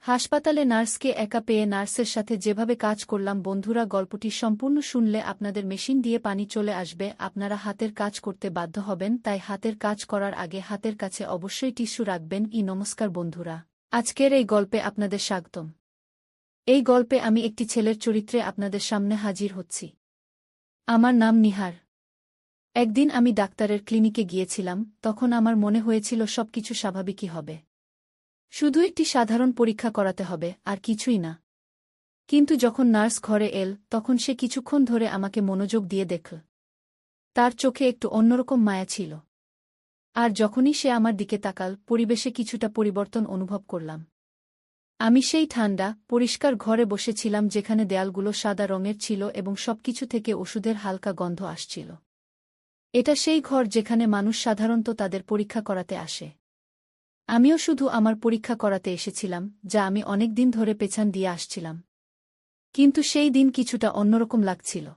হাসপাতালে নার্সকে একা পেয়ে নার্সের সাথে যেভাবে কাজ করলাম বন্ধুরা, গল্পটি সম্পূর্ণ শুনলে আপনাদের মেশিন দিয়ে পানি চলে আসবে, আপনারা হাতের কাজ করতে বাধ্য হবেন, তাই হাতের কাজ করার আগে হাতের কাছে অবশ্যই টিস্যু রাখবেন। নমস্কার বন্ধুরা, আজকের এই গল্পে আপনাদের স্বাগতম। এই গল্পে আমি একটি ছেলের চরিত্রে আপনাদের সামনে হাজির হচ্ছি। আমার নাম নিহার। একদিন আমি ডাক্তারের ক্লিনিকে গিয়েছিলাম, তখন আমার মনে হয়েছিল সবকিছু স্বাভাবিকই হবে। শুধু একটি সাধারণ পরীক্ষা করাতে হবে, আর কিছুই না। কিন্তু যখন নার্স ঘরে এল, তখন সে কিছুক্ষণ ধরে আমাকে মনোযোগ দিয়ে দেখল। তার চোখে একটু অন্যরকম মায়া ছিল। আর যখনই সে আমার দিকে তাকাল, পরিবেশে কিছুটা পরিবর্তন অনুভব করলাম। আমি সেই ঠান্ডা, পরিষ্কার ঘরে বসেছিলাম যেখানে দেয়ালগুলো সাদা রঙের ছিল এবং সবকিছু থেকে ওষুধের হালকা গন্ধ আসছিল। এটা সেই ঘর যেখানে মানুষ সাধারণত তাদের পরীক্ষা করাতে আসে। আমিও শুধু আমার পরীক্ষা করাতে এসেছিলাম, যা আমি অনেক দিন ধরে পেছান দিয়ে আসছিলাম। কিন্তু সেই দিন কিছুটা অন্যরকম লাগছিল।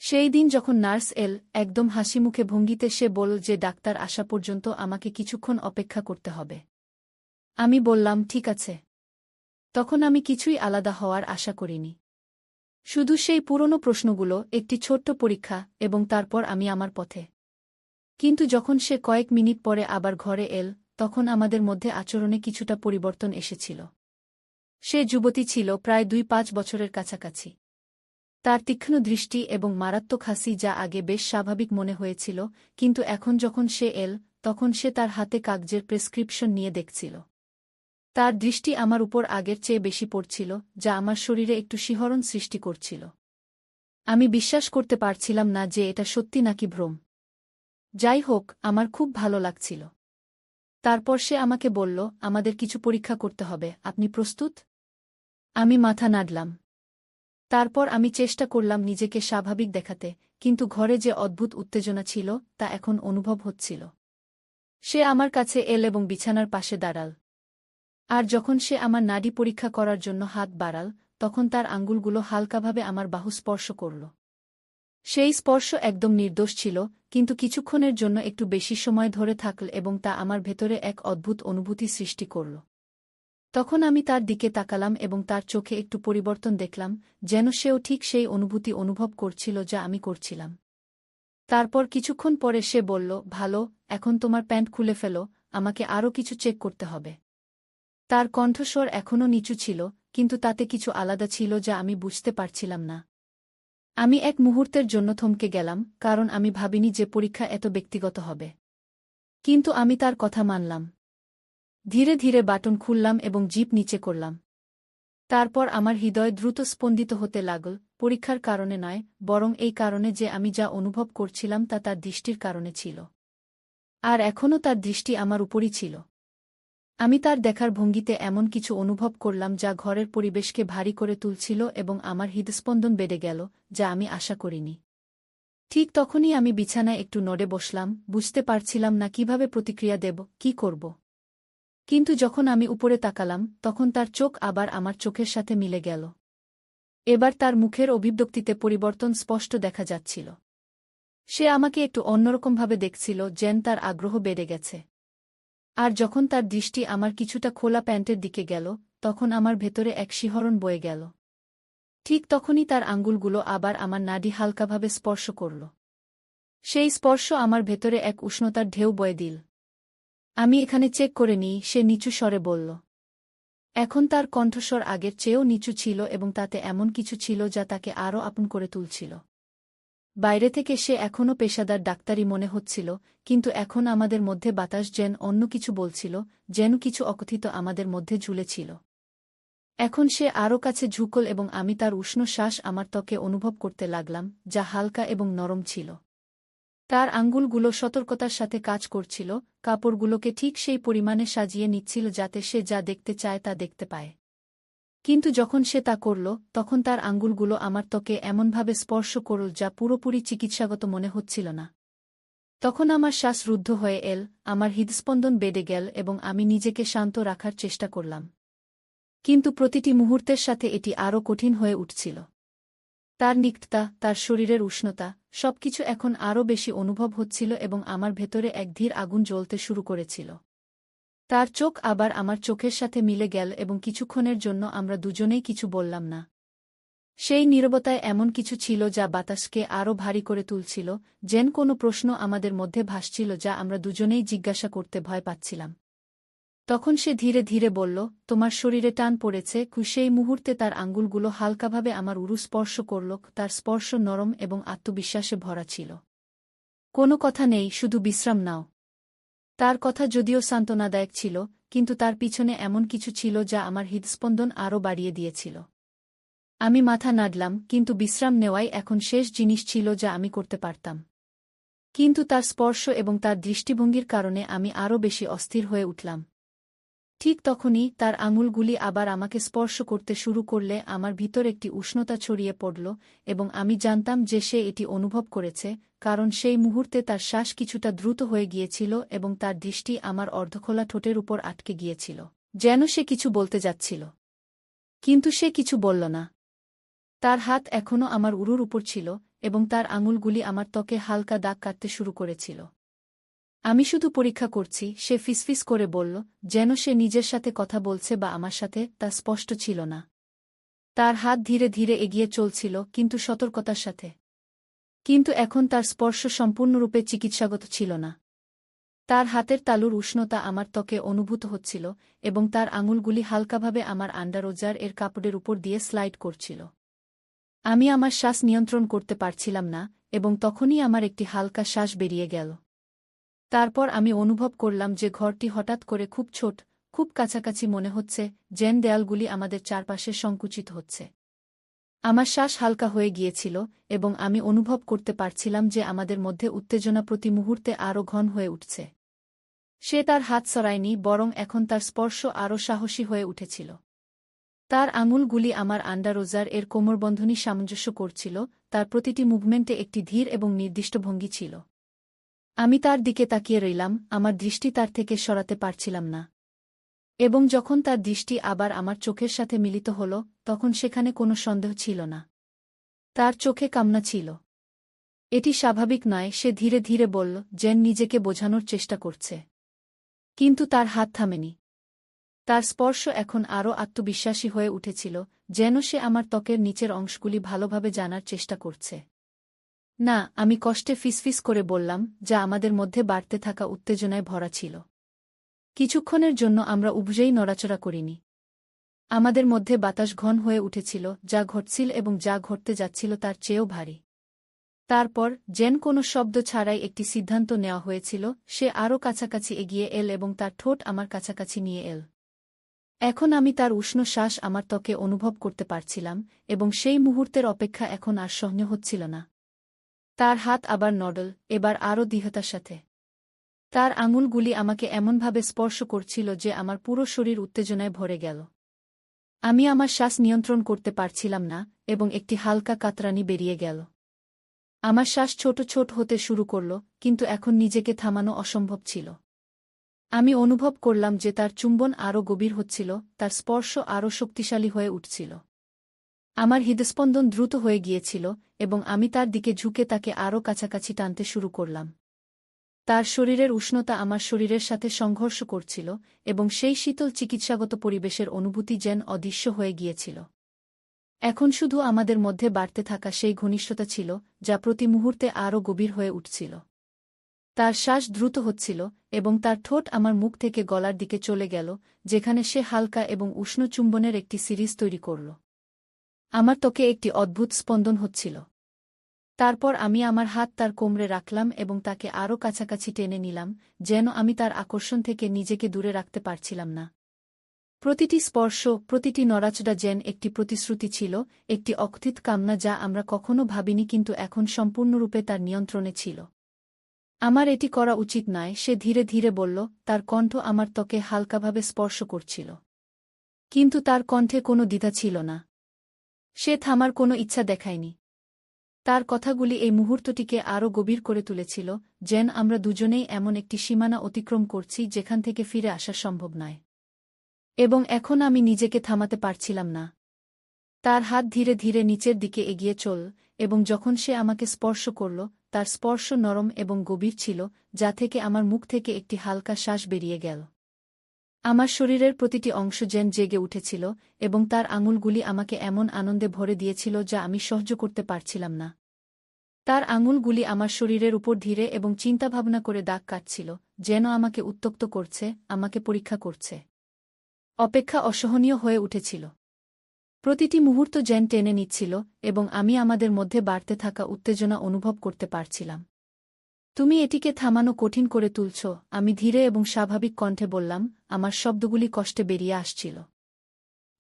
সেই দিন যখন নার্স এল, একদম হাসিমুখে ভঙ্গিতে সে বলল যে ডাক্তার আসা পর্যন্ত আমাকে কিছুক্ষণ অপেক্ষা করতে হবে। আমি বললাম ঠিক আছে। তখন আমি কিছুই আলাদা হওয়ার আশা করিনি। শুধু সেই পুরনো প্রশ্নগুলো, একটি ছোট্ট পরীক্ষা, এবং তারপর আমি আমার পথে। কিন্তু যখন সে কয়েক মিনিট পরে আবার ঘরে এল, তখন আমাদের মধ্যে আচরণে কিছুটা পরিবর্তন এসেছিল। সে যুবতী ছিল, প্রায় 2-5 বছরের কাছাকাছি। তার তীক্ষ্ণ দৃষ্টি এবং মারাত্মক হাসি যা আগে বেশ স্বাভাবিক মনে হয়েছিল, কিন্তু এখন যখন সে এল, তখন সে তার হাতে কাগজের প্রেসক্রিপশন নিয়ে দেখছিল। তার দৃষ্টি আমার উপর আগের চেয়ে বেশি পড়ছিল, যা আমার শরীরে একটু শিহরণ সৃষ্টি করছিল। আমি বিশ্বাস করতে পারছিলাম না যে এটা সত্যি নাকি ভ্রম। যাই হোক, আমার খুব ভালো লাগছিল। তারপর সে আমাকে বলল, আমাদের কিছু পরীক্ষা করতে হবে, আপনি প্রস্তুত? আমি মাথা নাড়লাম। তারপর আমি চেষ্টা করলাম নিজেকে স্বাভাবিক দেখাতে, কিন্তু ঘরে যে অদ্ভুত উত্তেজনা ছিল, তা এখন অনুভব হচ্ছিল। সে আমার কাছে এল এবং বিছানার পাশে দাঁড়াল। আর যখন সে আমার নাড়ি পরীক্ষা করার জন্য হাত বাড়াল, তখন তার আঙ্গুলগুলো হালকাভাবে আমার বাহু স্পর্শ করল। সেই স্পর্শ একদম নির্দোষ ছিল, কিন্তু কিছুক্ষণের জন্য একটু বেশি সময় ধরে থাকল এবং তা আমার ভেতরে এক অদ্ভুত অনুভূতি সৃষ্টি করল। তখন আমি তার দিকে তাকালাম এবং তার চোখে একটু পরিবর্তন দেখলাম, যেন সেও ঠিক সেই অনুভূতি অনুভব করছিল যা আমি করছিলাম। তারপর কিছুক্ষণ পরে সে বলল, ভালো, এখন তোমার প্যান্ট খুলে ফেলো, আমাকে আরও কিছু চেক করতে হবে। তার কণ্ঠস্বর এখনও নিচু ছিল, কিন্তু তাতে কিছু আলাদা ছিল যা আমি বুঝতে পারছিলাম না। আমি এক মুহূর্তের জন্য থমকে গেলাম, কারণ আমি ভাবিনি যে পরীক্ষা এত ব্যক্তিগত হবে। কিন্তু আমি তার কথা মানলাম। ধীরে ধীরে বাটন খুললাম এবং জিপ নিচে করলাম। তারপর আমার হৃদয় দ্রুত স্পন্দিত হতে লাগল, পরীক্ষার কারণে নয়, বরং এই কারণে যে আমি যা অনুভব করছিলাম তা তার দৃষ্টির কারণে ছিল। আর এখনও তার দৃষ্টি আমার উপরই ছিল। আমি তার দেখার ভঙ্গিতে এমন কিছু অনুভব করলাম যা ঘরের পরিবেশকে ভারী করে তুলছিল এবং আমার হৃদস্পন্দন বেড়ে গেল, যা আমি আশা করিনি। ঠিক তখনই আমি বিছানায় একটু নড়ে বসলাম, বুঝতে পারছিলাম না কিভাবে প্রতিক্রিয়া দেব, কি করব। কিন্তু যখন আমি উপরে তাকালাম, তখন তার চোখ আবার আমার চোখের সাথে মিলে গেল। এবার তার মুখের অভিব্যক্তিতে পরিবর্তন স্পষ্ট দেখা যাচ্ছিল। সে আমাকে একটু অন্যরকমভাবে দেখছিল, যেন তার আগ্রহ বেড়ে গেছে। আর যখন তার দৃষ্টি আমার কিছুটা খোলা প্যান্টের দিকে গেল, তখন আমার ভেতরে এক শিহরণ বয়ে গেল। ঠিক তখনই তার আঙ্গুলগুলো আবার আমার নাডি হালকাভাবে স্পর্শ করল। সেই স্পর্শ আমার ভেতরে এক উষ্ণতার ঢেউ বয়ে দিল। আমি এখানে চেক করে নিই, সে নিচু স্বরে বলল। এখন তার কণ্ঠস্বর আগের চেয়েও নিচু ছিল এবং তাতে এমন কিছু ছিল যা তাকে আরও আপন করে তুলছিল। বাইরে থেকে সে এখনও পেশাদার ডাক্তারি মনে হচ্ছিল, কিন্তু এখন আমাদের মধ্যে বাতাস যেন অন্য কিছু বলছিল, যেন কিছু অকথিত আমাদের মধ্যে ঝুলেছিল। এখন সে আরও কাছে ঝুঁকল এবং আমি তার উষ্ণ শ্বাস আমার ত্বকে অনুভব করতে লাগলাম, যা হালকা এবং নরম ছিল। তার আঙ্গুলগুলো সতর্কতার সাথে কাজ করছিল, কাপড়গুলোকে ঠিক সেই পরিমাণে সাজিয়ে নিচ্ছিল যাতে সে যা দেখতে চায় তা দেখতে পায়। কিন্তু যখন সে তা করল, তখন তার আঙ্গুলগুলো আমার ত্বকে এমনভাবে স্পর্শ করল যা পুরোপুরি চিকিৎসাগত মনে হচ্ছিল না। তখন আমার শ্বাস রুদ্ধ হয়ে এল, আমার হৃদস্পন্দন বেড়ে গেল এবং আমি নিজেকে শান্ত রাখার চেষ্টা করলাম। কিন্তু প্রতিটি মুহূর্তের সাথে এটি আরও কঠিন হয়ে উঠছিল। তার নিকটতা, তার শরীরের উষ্ণতা, সবকিছু এখন আরও বেশি অনুভব হচ্ছিল এবং আমার ভেতরে এক ধীর আগুন জ্বলতে শুরু করেছিল। তার চোখ আবার আমার চোখের সাথে মিলে গেল এবং কিছুক্ষণের জন্য আমরা দুজনেই কিছু বললাম না। সেই নীরবতায় এমন কিছু ছিল যা বাতাসকে আরও ভারী করে তুলছিল, যেন কোনো প্রশ্ন আমাদের মধ্যে ভাসছিল যা আমরা দুজনেই জিজ্ঞাসা করতে ভয় পাচ্ছিলাম। তখন সে ধীরে ধীরে বলল, তোমার শরীরে টান পড়েছে। সেই মুহূর্তে তার আঙ্গুলগুলো হালকাভাবে আমার উরু স্পর্শ করল, তার স্পর্শ নরম এবং আত্মবিশ্বাসে ভরা ছিল। কোনো কথা নেই, শুধু বিশ্রাম নাও। তার কথা যদিও সান্ত্বনাদায়ক ছিল, কিন্তু তার পিছনে এমন কিছু ছিল যা আমার হৃদস্পন্দন আরও বাড়িয়ে দিয়েছিল। আমি মাথা নাড়লাম, কিন্তু বিশ্রাম নেওয়াই এখন শেষ জিনিস ছিল যা আমি করতে পারতাম। কিন্তু তার স্পর্শ এবং তার দৃষ্টিভঙ্গির কারণে আমি আরও বেশি অস্থির হয়ে উঠলাম। ঠিক তখনই তার আঙুলগুলি আবার আমাকে স্পর্শ করতে শুরু করলে আমার ভিতর একটি উষ্ণতা ছড়িয়ে পড়ল, এবং আমি জানতাম যে সে এটি অনুভব করেছে, কারণ সেই মুহূর্তে তার শ্বাস কিছুটা দ্রুত হয়ে গিয়েছিল এবং তার দৃষ্টি আমার অর্ধখোলা ঠোঁটের উপর আটকে গিয়েছিল, যেন সে কিছু বলতে যাচ্ছিল। কিন্তু সে কিছু বলল না। তার হাত এখনও আমার উরুর উপর ছিল, এবং তার আঙুলগুলি আমার ত্বকে হালকা দাগ কাটতে শুরু করেছিল। আমি শুধু পরীক্ষা করছি, সে ফিসফিস করে বলল, যেন সে নিজের সাথে কথা বলছে বা আমার সাথে, তা স্পষ্ট ছিল না। তার হাত ধীরে ধীরে এগিয়ে চলছিল, কিন্তু সতর্কতার সাথে। কিন্তু এখন তার স্পর্শ সম্পূর্ণরূপে চিকিৎসাগত ছিল না। তার হাতের তালুর উষ্ণতা আমার ত্বকে অনুভূত হচ্ছিল, এবং তার আঙুলগুলি হালকাভাবে আমার আন্ডারওয়্যার এর কাপড়ের উপর দিয়ে স্লাইড করছিল। আমি আমার শ্বাস নিয়ন্ত্রণ করতে পারছিলাম না, এবং তখনই আমার একটি হালকা শ্বাস বেরিয়ে গেল। তারপর আমি অনুভব করলাম যে ঘরটি হঠাৎ করে খুব ছোট, খুব কাছাকাছি মনে হচ্ছে, যেন দেয়ালগুলি আমাদের চারপাশে সংকুচিত হচ্ছে। আমার শ্বাস হালকা হয়ে গিয়েছিল, এবং আমি অনুভব করতে পারছিলাম যে আমাদের মধ্যে উত্তেজনা প্রতি মুহূর্তে আরও ঘন হয়ে উঠছে। সে তার হাত সরায়নি, বরং এখন তার স্পর্শ আরও সাহসী হয়ে উঠেছিল। তার আঙুলগুলি আমার আন্ডারওয়্যার এর কোমরবন্ধনী সামঞ্জস্য করছিল, তার প্রতিটি মুভমেন্টে একটি ধীর এবং নির্দিষ্ট ভঙ্গি ছিল। আমি তার দিকে তাকিয়ে রইলাম, আমার দৃষ্টি তার থেকে সরাতে পারছিলাম না। এবং যখন তার দৃষ্টি আবার আমার চোখের সাথে মিলিত হল, তখন সেখানে কোনো সন্দেহ ছিল না। তার চোখে কান্না ছিল। এটি স্বাভাবিক নয়, সে ধীরে ধীরে বলল, যেন নিজেকে বোঝানোর চেষ্টা করছে। কিন্তু তার হাত থামেনি। তার স্পর্শ এখন আরও আত্মবিশ্বাসী হয়ে উঠেছিল, যেন সে আমার ত্বকের নিচের অংশগুলি ভালোভাবে জানার চেষ্টা করছে। না, আমি কষ্টে ফিসফিস করে বললাম, যা আমাদের মধ্যে বাড়তে থাকা উত্তেজনায় ভরা ছিল। কিছুক্ষণের জন্য আমরা উভয়েই নড়াচড়া করিনি। আমাদের মধ্যে বাতাস ঘন হয়ে উঠেছিল, যা ঘটছিল এবং যা ঘটতে যাচ্ছিল তার চেয়েও ভারী। তারপর, যেন কোনো শব্দ ছাড়াই একটি সিদ্ধান্ত নেওয়া হয়েছিল, সে আরও কাছাকাছি এগিয়ে এল এবং তার ঠোঁট আমার কাছাকাছি নিয়ে এল। এখন আমি তার উষ্ণ শ্বাস আমার ত্বকে অনুভব করতে পারছিলাম, এবং সেই মুহূর্তের অপেক্ষা এখন আর সহ্য হচ্ছিল না। তার হাত আবার নড়ল, এবার আরও দৃঢ়তার সাথে। তার আঙুলগুলি আমাকে এমনভাবে স্পর্শ করছিল যে আমার পুরো শরীর উত্তেজনায় ভরে গেল। আমি আমার শ্বাস নিয়ন্ত্রণ করতে পারছিলাম না, এবং একটি হালকা কাতরানি বেরিয়ে গেল। আমার শ্বাস ছোট ছোট হতে শুরু করল, কিন্তু এখন নিজেকে থামানো অসম্ভব ছিল। আমি অনুভব করলাম যে তার চুম্বন আরও গভীর হচ্ছিল, তার স্পর্শ আরও শক্তিশালী হয়ে উঠছিল। আমার হৃদস্পন্দন দ্রুত হয়ে গিয়েছিল, এবং আমি তার দিকে ঝুঁকে তাকে আরও কাছাকাছি টানতে শুরু করলাম। তার শরীরের উষ্ণতা আমার শরীরের সাথে সংঘর্ষ করছিল, এবং সেই শীতল চিকিৎসাগত পরিবেশের অনুভূতি যেন অদৃশ্য হয়ে গিয়েছিল। এখন শুধু আমাদের মধ্যে বাড়তে থাকা সেই ঘনিষ্ঠতা ছিল, যা প্রতি মুহূর্তে আরও গভীর হয়ে উঠছিল। তার শ্বাস দ্রুত হচ্ছিল, এবং তার ঠোঁট আমার মুখ থেকে গলার দিকে চলে গেল, যেখানে সে হালকা এবং উষ্ণ চুম্বনের একটি সিরিজ তৈরি করল। আমার ত্বকে একটি অদ্ভুত স্পন্দন হচ্ছিল। তারপর আমি আমার হাত তার কোমরে রাখলাম এবং তাকে আরও কাছাকাছি টেনে নিলাম, যেন আমি তার আকর্ষণ থেকে নিজেকে দূরে রাখতে পারছিলাম না। প্রতিটি স্পর্শ, প্রতিটি নড়াচড়া যেন একটি প্রতিশ্রুতি ছিল, একটি অকথিত কামনা যা আমরা কখনো ভাবিনি কিন্তু এখন সম্পূর্ণরূপে তার নিয়ন্ত্রণে ছিল। আমার এটি করা উচিত নয়, সে ধীরে ধীরে বলল, তার কণ্ঠ আমার ত্বকে হালকাভাবে স্পর্শ করছিল। কিন্তু তার কণ্ঠে কোনো দ্বিধা ছিল না। সে থামার কোনো ইচ্ছা দেখায়নি। তার কথাগুলি এই মুহূর্তটিকে আরও গভীর করে তুলেছিল, যেন আমরা দুজনেই এমন একটি সীমানা অতিক্রম করছি যেখান থেকে ফিরে আসা সম্ভব নয়। এবং এখন আমি নিজেকে থামাতে পারছিলাম না। তার হাত ধীরে ধীরে নিচের দিকে এগিয়ে চল, এবং যখন সে আমাকে স্পর্শ করল, তার স্পর্শ নরম এবং গভীর ছিল, যা থেকে আমার মুখ থেকে একটি হালকা শ্বাস বেরিয়ে গেল। আমার শরীরের প্রতিটি অংশ যেন জেগে উঠেছিল এবং তার আঙুলগুলি আমাকে এমন আনন্দে ভরে দিয়েছিল যা আমি সহ্য করতে পারছিলাম না। তার আঙুলগুলি আমার শরীরের উপর ধীরে এবং চিন্তাভাবনা করে দাগ কাটছিল, যেন আমাকে উত্ত্যক্ত করছে, আমাকে পরীক্ষা করছে। অপেক্ষা অসহনীয় হয়ে উঠেছিল। প্রতিটি মুহূর্ত যেন টেনে নিচ্ছিল এবং আমি আমাদের মধ্যে বাড়তে থাকা উত্তেজনা অনুভব করতে পারছিলাম। তুমি এটিকে থামানো কঠিন করে তুলছ, আমি ধীরে এবং স্বাভাবিক কণ্ঠে বললাম, আমার শব্দগুলি কষ্টে বেরিয়ে আসছিল।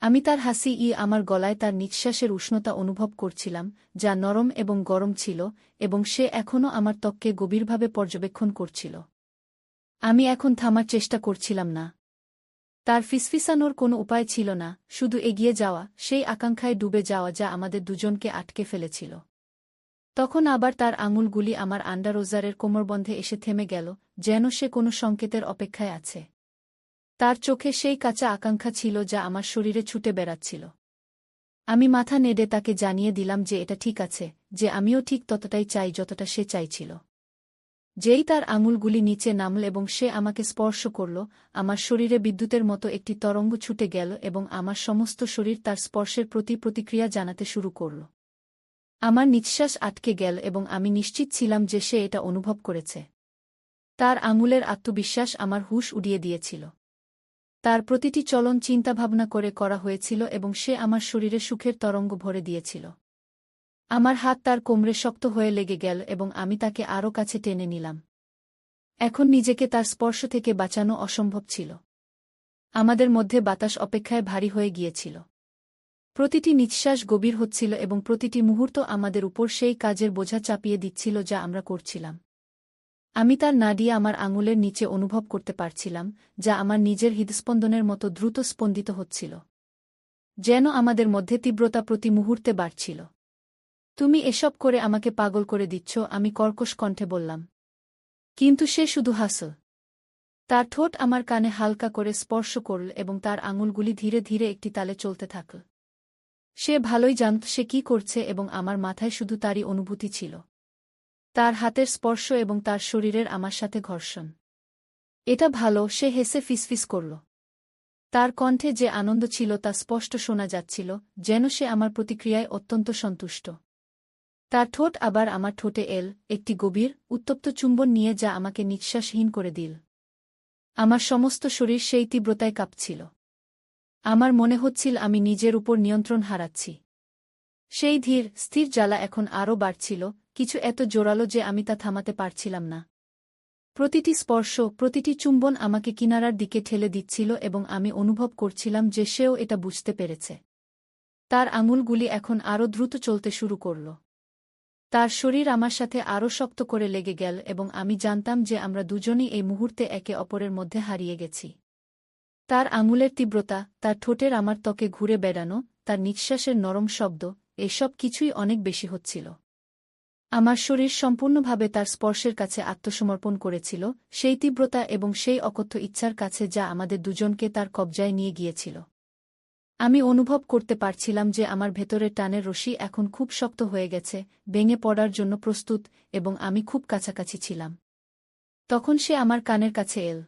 আমি তার হাসি আমার গলায় তার নিঃশ্বাসের উষ্ণতা অনুভব করছিলাম, যা নরম এবং গরম ছিল, এবং সে এখনও আমার ত্বককে গভীরভাবে পর্যবেক্ষণ করছিল। আমি এখন থামার চেষ্টা করছিলাম না। তার ফিসফিসানোর কোনো উপায় ছিল না, শুধু এগিয়ে যাওয়া, সেই আকাঙ্ক্ষায় ডুবে যাওয়া যা আমাদের দুজনকে আটকে ফেলেছিল। তখন আবার তার আঙুলগুলি আমার আন্ডারোজারের কোমরবন্ধে এসে থেমে গেল, যেন সে কোনো সংকেতের অপেক্ষায় আছে। তার চোখে সেই কাঁচা আকাঙ্ক্ষা ছিল যা আমার শরীরে ছুটে বেড়াচ্ছিল। আমি মাথা নেড়ে তাকে জানিয়ে দিলাম যে এটা ঠিক আছে, যে আমিও ঠিক ততটাই চাই যতটা সে চাইছিল। যেই তার আঙুলগুলি নিচে নামল এবং সে আমাকে স্পর্শ করল, আমার শরীরে বিদ্যুতের মতো একটি তরঙ্গ ছুটে গেল এবং আমার সমস্ত শরীর তার স্পর্শের প্রতি প্রতিক্রিয়া জানাতে শুরু করল। আমার নিঃশ্বাস আটকে গেল এবং আমি নিশ্চিত ছিলাম যে সে এটা অনুভব করেছে। তার আঙুলের আত্মবিশ্বাস আমার হুঁশ উড়িয়ে দিয়েছিল। তার প্রতিটি চলন চিন্তাভাবনা করে করা হয়েছিল এবং সে আমার শরীরে সুখের তরঙ্গ ভরে দিয়েছিল। আমার হাত তার কোমরে শক্ত হয়ে লেগে গেল এবং আমি তাকে আরও কাছে টেনে নিলাম। এখন নিজেকে তার স্পর্শ থেকে বাঁচানো অসম্ভব ছিল। আমাদের মধ্যে বাতাস অপেক্ষায় ভারী হয়ে গিয়েছিল। প্রতিটি নিঃশ্বাস গভীর হচ্ছিল এবং প্রতিটি মুহূর্ত আমাদের উপর সেই কাজের বোঝা চাপিয়ে দিচ্ছিল যা আমরা করছিলাম। আমি তার নাড়ি আমার আঙুলের নিচে অনুভব করতে পারছিলাম, যা আমার নিজের হৃদস্পন্দনের মতো দ্রুত স্পন্দিত হচ্ছিল। যেন আমাদের মধ্যে তীব্রতা প্রতি মুহূর্তে বাড়ছিল। তুমি এসব করে আমাকে পাগল করে দিচ্ছ, আমি কর্কশ কণ্ঠে বললাম। কিন্তু সে শুধু হাসল। তার ঠোঁট আমার কানে হালকা করে স্পর্শ করল এবং তার আঙুলগুলি ধীরে ধীরে একটি তালে চলতে থাকল। সে ভালোই জানত সে কি করছে এবং আমার মাথায় শুধু তারই অনুভূতি ছিল। তার হাতের স্পর্শ এবং তার শরীরের আমার সাথে ঘর্ষণ। এটা ভালো, সে হেসে ফিসফিস করল। তার কণ্ঠে যে আনন্দ ছিল তা স্পষ্ট শোনা যাচ্ছিল, যেন সে আমার প্রতিক্রিয়ায় অত্যন্ত সন্তুষ্ট। তার ঠোঁট আবার আমার ঠোঁটে এল, একটি গভীর, উত্তপ্ত চুম্বন নিয়ে যা আমাকে নিঃশ্বাসহীন করে দিল। আমার সমস্ত শরীর সেই তীব্রতায় কাঁপছিল। আমার মনে হচ্ছিল আমি নিজের উপর নিয়ন্ত্রণ হারাচ্ছি। সেই ধীর, স্থির জ্বালা এখন আরও বাড়ছিল, কিছু এত জোরালো যে আমি তা থামাতে পারছিলাম না। প্রতিটি স্পর্শ, প্রতিটি চুম্বন আমাকে কিনারার দিকে ঠেলে দিচ্ছিল এবং আমি অনুভব করছিলাম যে সেও এটা বুঝতে পেরেছে। তার আঙুলগুলি এখন আরও দ্রুত চলতে শুরু করল। তার শরীর আমার সাথে আরও শক্ত করে লেগে গেল এবং আমি জানতাম যে আমরা দুজনই এই মুহূর্তে একে অপরের মধ্যে হারিয়ে গেছি। তার আঙুলের তীব্রতা, তার ঠোঁটের আমার ত্বকে ঘুরে বেড়ানো, তার নিঃশ্বাসের নরম শব্দ, এসব কিছুই অনেক বেশি হচ্ছিল। আমার শরীর সম্পূর্ণভাবে তার স্পর্শের কাছে আত্মসমর্পণ করেছিল, সেই তীব্রতা এবং সেই অকথ্য ইচ্ছার কাছে যা আমাদের দুজনকে তার কবজায় নিয়ে গিয়েছিল। আমি অনুভব করতে পারছিলাম যে আমার ভেতরের টানের রশি এখন খুব শক্ত হয়ে গেছে, ভেঙে পড়ার জন্য প্রস্তুত, এবং আমি খুব কাছাকাছি ছিলাম। তখন সে আমার কানের কাছে এল।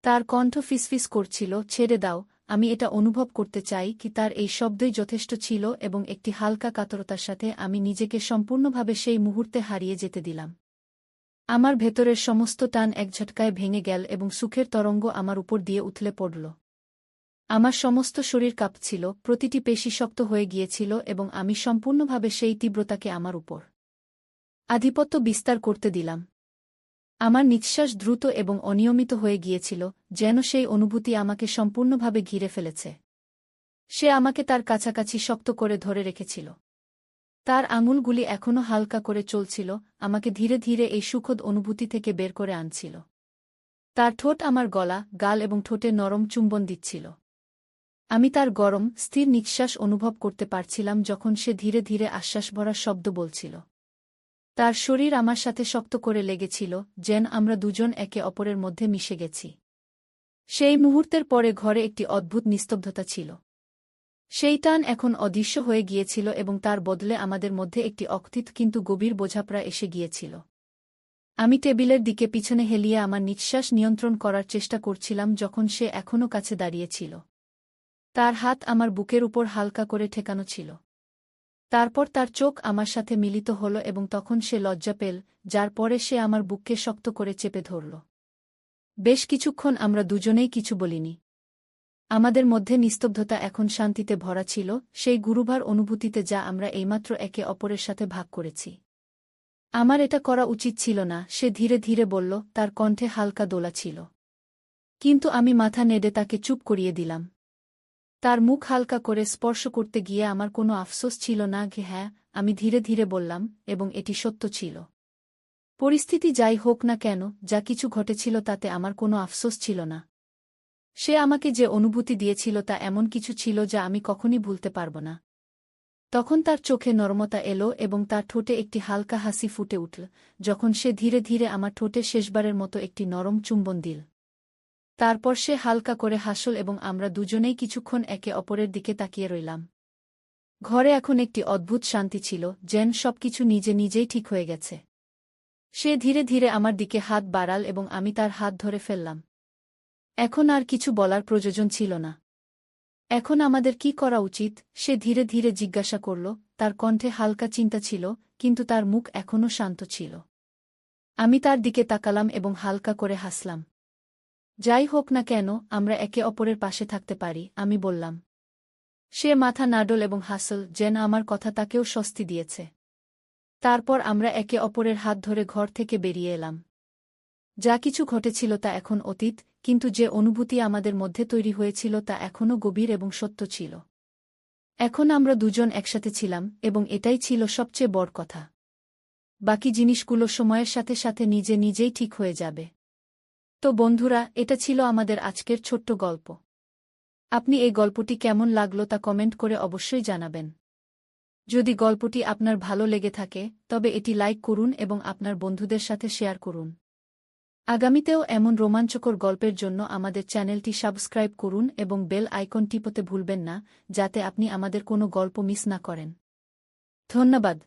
তার কণ্ঠ ফিসফিস করছিল, ছেড়ে দাও, আমি এটা অনুভব করতে চাই কি। তার এই শব্দই যথেষ্ট ছিল এবং একটি হালকা কাতরতার সাথে আমি নিজেকে সম্পূর্ণভাবে সেই মুহূর্তে হারিয়ে যেতে দিলাম। আমার ভেতরের সমস্ত টান এক ঝটকায় ভেঙে গেল এবং সুখের তরঙ্গ আমার উপর দিয়ে উথলে পড়ল। আমার সমস্ত শরীর কাঁপছিল, প্রতিটি পেশি শক্ত হয়ে গিয়েছিল এবং আমি সম্পূর্ণভাবে সেই তীব্রতাকে আমার উপর আধিপত্য বিস্তার করতে দিলাম। আমার নিঃশ্বাস দ্রুত এবং অনিয়মিত হয়ে গিয়েছিল, যেন সেই অনুভূতি আমাকে সম্পূর্ণভাবে ঘিরে ফেলেছে। সে আমাকে তার কাছাকাছি শক্ত করে ধরে রেখেছিল। তার আঙুলগুলি এখনও হালকা করে চলছিল, আমাকে ধীরে ধীরে এই সুখদ অনুভূতি থেকে বের করে আনছিল। তার ঠোঁট আমার গলা, গাল এবং ঠোঁটে নরম চুম্বন দিচ্ছিল। আমি তার গরম, স্থির নিঃশ্বাস অনুভব করতে পারছিলাম যখন সে ধীরে ধীরে আশ্বাসভরা শব্দ বলছিল। তার শরীর আমার সাথে শক্ত করে লেগেছিল, যেন আমরা দুজন একে অপরের মধ্যে মিশে গেছি। সেই মুহূর্তের পরে ঘরে একটি অদ্ভুত নিস্তব্ধতা ছিল। সেই টান এখন অদৃশ্য হয়ে গিয়েছিল এবং তার বদলে আমাদের মধ্যে একটি অকথিত কিন্তু গভীর বোঝাপড়া এসে গিয়েছিল। আমি টেবিলের দিকে পিছনে হেলিয়ে আমার নিঃশ্বাস নিয়ন্ত্রণ করার চেষ্টা করছিলাম যখন সে এখনও কাছে দাঁড়িয়েছিল। তার হাত আমার বুকের উপর হালকা করে ঠেকানো ছিল। তারপর তার চোখ আমার সাথে মিলিত হল এবং তখন সে লজ্জা পেল, যার পরে সে আমার বুককে শক্ত করে চেপে ধরল। বেশ কিছুক্ষণ আমরা দুজনেই কিছু বলিনি। আমাদের মধ্যে নিস্তব্ধতা এখন শান্তিতে ভরা ছিল, সেই গুরুভার অনুভূতিতে যা আমরা এইমাত্র একে অপরের সাথে ভাগ করেছি। আমার এটা করা উচিত ছিল না, সে ধীরে ধীরে বলল, তার কণ্ঠে হালকা দোলা ছিল। কিন্তু আমি মাথা নেড়ে তাকে চুপ করিয়ে দিলাম। তার মুখ হালকা করে স্পর্শ করতে গিয়ে আমার কোনো আফসোস ছিল না যে হ্যাঁ, আমি ধীরে ধীরে বললাম, এবং এটি সত্য ছিল। পরিস্থিতি যাই হোক না কেন, যা কিছু ঘটেছিল তাতে আমার কোনো আফসোস ছিল না। সে আমাকে যে অনুভূতি দিয়েছিল তা এমন কিছু ছিল যা আমি কখনই ভুলতে পারব না। তখন তার চোখে নরমতা এলো এবং তার ঠোঁটে একটি হালকা হাসি ফুটে উঠল, যখন সে ধীরে ধীরে আমার ঠোঁটে শেষবারের মতো একটি নরম চুম্বন দিল। তারপর সে হালকা করে হাসল এবং আমরা দুজনেই কিছুক্ষণ একে অপরের দিকে তাকিয়ে রইলাম। ঘরে এখন একটি অদ্ভুত শান্তি ছিল, যেন সবকিছু নিজে নিজেই ঠিক হয়ে গেছে। সে ধীরে ধীরে আমার দিকে হাত বাড়াল এবং আমি তার হাত ধরে ফেললাম। এখন আর কিছু বলার প্রয়োজন ছিল না। এখন আমাদের কি করা উচিত, সে ধীরে ধীরে জিজ্ঞাসা করল, তার কণ্ঠে হালকা চিন্তা ছিল, কিন্তু তার মুখ এখনও শান্ত ছিল। আমি তার দিকে তাকালাম এবং হালকা করে হাসলাম। যাই হোক না কেন, আমরা একে অপরের পাশে থাকতে পারি, আমি বললাম। সে মাথা নাড়ল এবং হাসল, যেন আমার কথা তাকেও স্বস্তি দিয়েছে। তারপর আমরা একে অপরের হাত ধরে ঘর থেকে বেরিয়ে এলাম। যা কিছু ঘটেছিল তা এখন অতীত, কিন্তু যে অনুভূতি আমাদের মধ্যে তৈরি হয়েছিল তা এখনও গভীর এবং সত্য ছিল। এখন আমরা দুজন একসাথে ছিলাম, এবং এটাই ছিল সবচেয়ে বড় কথা। বাকি জিনিসগুলো সময়ের সাথে সাথে নিজে নিজেই ঠিক হয়ে যাবে। তো বন্ধুরা, এটা ছিল আমাদের আজকের ছোট্ট গল্প। আপনি এই গল্পটি কেমন লাগলো তা কমেন্ট করে অবশ্যই জানাবেন। যদি গল্পটি আপনার ভালো লেগে থাকে, তবে এটি লাইক করুন এবং আপনার বন্ধুদের সাথে শেয়ার করুন। আগামীতেও এমন রোমাঞ্চকর গল্পের জন্য আমাদের চ্যানেলটি সাবস্ক্রাইব করুন এবং বেল আইকন টিপতে ভুলবেন না, যাতে আপনি আমাদের কোনো গল্প মিস না করেন। ধন্যবাদ।